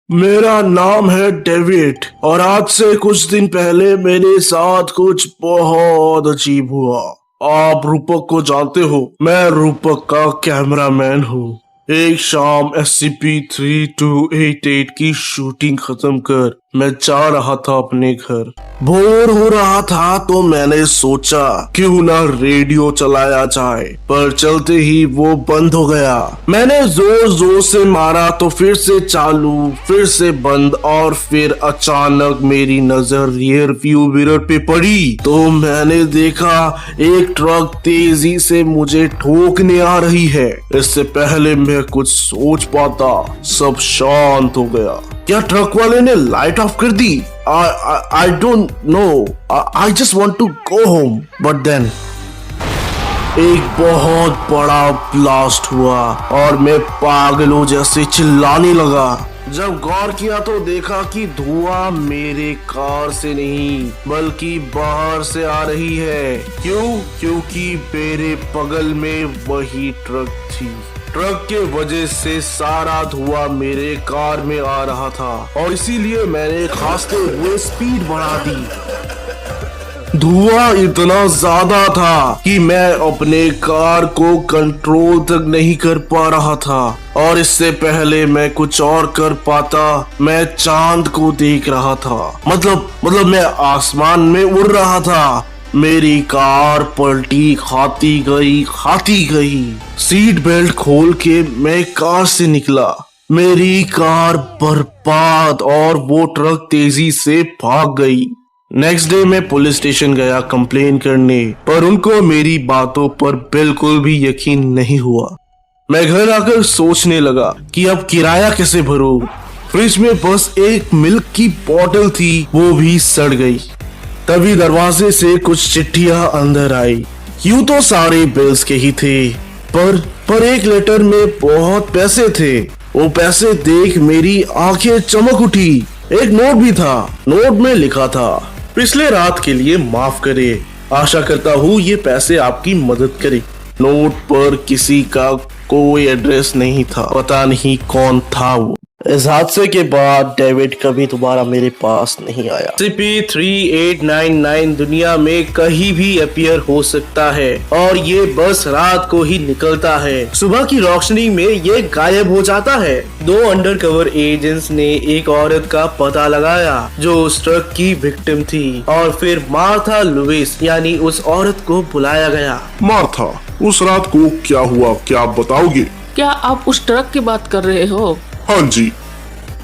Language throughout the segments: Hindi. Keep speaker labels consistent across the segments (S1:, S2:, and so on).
S1: मेरा नाम है डेविड और आज से कुछ दिन पहले मेरे साथ कुछ बहुत अजीब हुआ। आप रूपक को जानते हो? मैं रूपक का कैमरामैन हूँ। एक शाम SCP-3288 की शूटिंग खत्म कर मैं जा रहा था अपने घर। बोर हो रहा था तो मैंने सोचा क्यों ना रेडियो चलाया जाए, पर चलते ही वो बंद हो गया। मैंने जोर जोर से मारा तो फिर से चालू, फिर से बंद और फिर अचानक मेरी नजर रियर व्यू मिरर पे पड़ी तो मैंने देखा एक ट्रक तेजी से मुझे ठोकने आ रही है। इससे पहले मैं कुछ सोच पाता सब शांत हो गया। क्या ट्रक वाले ने लाइट ऑफ कर दी? I don't know. I just want to go home. But then एक बहुत बड़ा ब्लास्ट हुआ और मैं पागलों जैसे चिल्लाने लगा। जब गौर किया तो देखा कि धुआं मेरे कार से नहीं बल्कि बाहर से आ रही है। क्यों? क्योंकि मेरे बगल में वही ट्रक थी। ट्रक के वजह से सारा धुआं मेरे कार में आ रहा था और इसीलिए मैंने खांसते हुए स्पीड बढ़ा दी। धुआं इतना ज्यादा था कि मैं अपने कार को कंट्रोल तक नहीं कर पा रहा था और इससे पहले मैं कुछ और कर पाता मैं चांद को देख रहा था। मतलब मैं आसमान में उड़ रहा था। मेरी कार पलटी खाती गई। सीट बेल्ट खोल के मैं कार से निकला। मेरी कार बर्बाद और वो ट्रक तेजी से भाग गई। नेक्स्ट डे मैं पुलिस स्टेशन गया कंप्लेन करने, पर उनको मेरी बातों पर बिल्कुल भी यकीन नहीं हुआ। मैं घर आकर सोचने लगा कि अब किराया कैसे भरूं। फ्रिज में बस एक मिल्क की बोतल थी, वो भी सड़ गई। तभी दरवाजे से कुछ चिट्ठियां अंदर आई। यूं तो सारे बिल्स के ही थे, पर एक लेटर में बहुत पैसे थे। वो पैसे देख मेरी आंखें चमक उठी। एक नोट भी था। नोट में लिखा था, पिछले रात के लिए माफ करे, आशा करता हूँ ये पैसे आपकी मदद करे। नोट पर किसी का कोई एड्रेस नहीं था, पता नहीं कौन था वो। इस हादसे के बाद डेविड कभी दोबारा मेरे पास नहीं आया। SCP-3899 दुनिया में कहीं भी अपीयर हो सकता है और ये बस रात को ही निकलता है। सुबह की रोशनी में ये गायब हो जाता है। 2 अंडरकवर एजेंट्स ने एक औरत का पता लगाया जो उस ट्रक की विक्टिम थी और फिर मार्था लुइस यानी उस औरत को बुलाया गया।
S2: मार्था, उस रात को क्या हुआ, क्या आप बताओगे?
S3: क्या आप उस ट्रक की बात कर रहे हो?
S2: हाँ जी।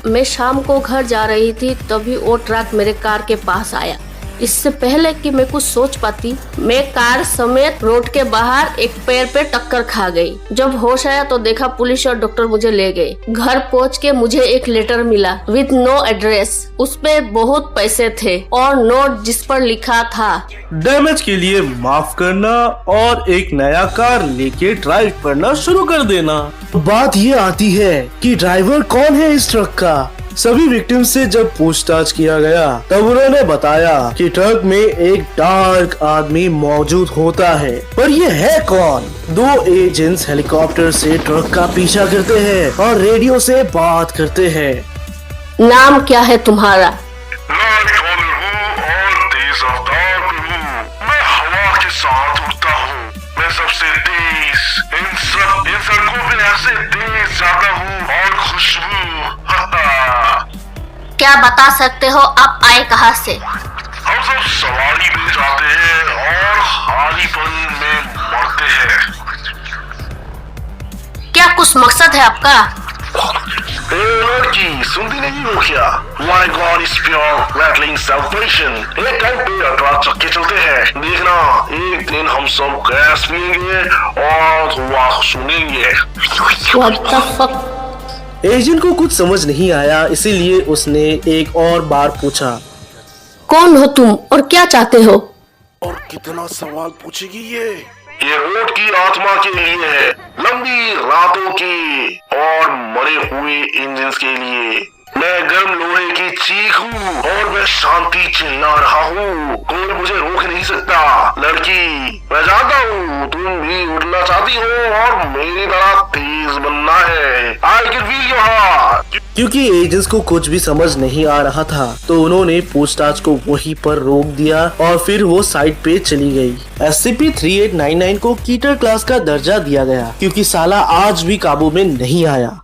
S4: मैं शाम को घर जा रही थी तभी वो ट्रक मेरे कार के पास आया। इससे पहले कि मैं कुछ सोच पाती, मैं कार समेत रोड के बाहर एक पेड़ पे टक्कर खा गई। जब होश आया तो देखा पुलिस और डॉक्टर मुझे ले गए। घर पहुंच के मुझे एक लेटर मिला विद नो एड्रेस। उस पे बहुत पैसे थे और नोट जिस पर लिखा था,
S1: डैमेज के लिए माफ करना और एक नया कार लेके ड्राइव करना शुरू कर देना। बात ये आती है कि ड्राइवर कौन है इस ट्रक का। सभी विक्टिम से जब पूछताछ किया गया तब उन्होंने बताया कि ट्रक में एक डार्क आदमी मौजूद होता है, पर ये है कौन? 2 एजेंट्स हेलीकॉप्टर से ट्रक का पीछा करते हैं और रेडियो से बात करते हैं।
S4: नाम क्या है तुम्हारा?
S5: और तेज रफ्तार पे हूँ। मैं हवा के साथ उड़ता हूँ। मैं सबसे तेज इन सड़कों पे ऐसे तेज जाता हूँ और खुशबू।
S4: क्या बता सकते हो आप आए कहाँ से?
S5: हम सब सवारी में जाते हैं और खालीपन में मरते हैं।
S4: क्या कुछ मकसद है आपका?
S5: लड़की सुनती नहीं हो क्या? My God is pure rattling salvation। एक टाइम पे ट्रक चक्के चलते हैं, देखना एक दिन हम सब गैस पिएंगे और धुआं सुनेंगे।
S4: What the fuck?
S1: एजेंट को कुछ समझ नहीं आया, इसीलिए उसने एक और बार पूछा,
S4: कौन हो तुम और क्या चाहते हो?
S2: और कितना सवाल पूछेगी
S5: ये रोड की आत्मा के लिए है, लंबी रातों की और मरे हुए इंजन्स के लिए। मैं गर्म लोहे की चीखूं और मैं शांति चिल्ला रहा हूँ, कोई मुझे रोक नहीं सकता। लड़की, मैं जानता हूँ तुम भी उड़ना चाहती हो और मेरी तरह तेज बनना है। I can feel your heart.
S6: क्योंकि एजेंट्स को कुछ भी समझ नहीं आ रहा था तो उन्होंने पूछताछ को वहीं पर रोक दिया और फिर वो साइड पे चली गई। SCP-3899 को कीटर क्लास का दर्जा दिया गया क्योंकि साला आज भी काबू में नहीं आया।